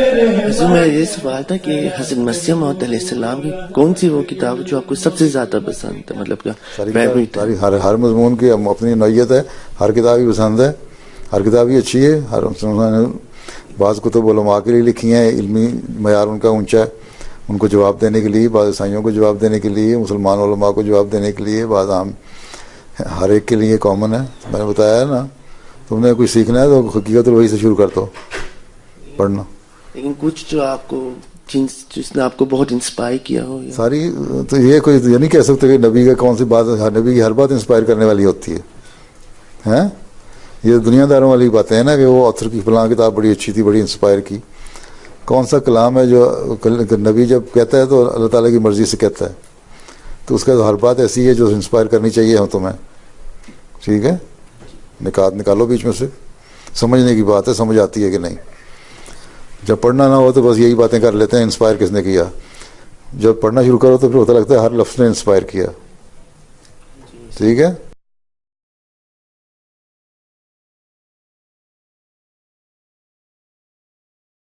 حضور میرا یہ سوال تھا کہ حضرت مسیح موعود علیہ السلام کی کون سی وہ کتاب جو آپ کو سب سے زیادہ پسند ہے؟ مطلب کہ ساری ہر مضمون کی اپنی نوعیت ہے، ہر کتاب ہی پسند ہے، ہر کتاب ہی اچھی ہے. بعض کتب علماء کے لیے لکھی ہیں، علمی معیار ان کا اونچا ہے، ان کو جواب دینے کے لیے، بعض عیسائیوں کو جواب دینے کے لیے، مسلمان علماء کو جواب دینے کے لیے، بعض عام ہر ایک کے لیے کامن ہے. میں نے بتایا ہے نا، تم نے کچھ سیکھنا ہے تو حقیقت وہی سے شروع کر دو پڑھنا. لیکن کچھ جو آپ کو جس نے آپ کو بہت انسپائر کیا ہو ساری تو یہ کوئی یہ نہیں کہہ سکتے کہ نبی کا کون سی بات ہے، نبی کی ہر بات انسپائر کرنے والی ہوتی ہے. یہ دنیا داروں والی باتیں ہیں نا کہ وہ آتھر کی فلاں کتاب بڑی اچھی تھی، بڑی انسپائر کی. کون سا کلام ہے جو نبی جب کہتا ہے تو اللہ تعالیٰ کی مرضی سے کہتا ہے، تو اس کا ہر بات ایسی ہے جو انسپائر کرنی چاہیے ہم تمہیں. ٹھیک ہے، نکات نکالو بیچ میں سے. سمجھنے کی بات ہے، سمجھ آتی ہے کہ نہیں. جب پڑھنا نہ ہو تو بس یہی باتیں کر لیتے ہیں، انسپائر کس نے کیا. جب پڑھنا شروع کرو تو پھر ہوتا لگتا ہے ہر لفظ نے انسپائر کیا. ٹھیک ہے.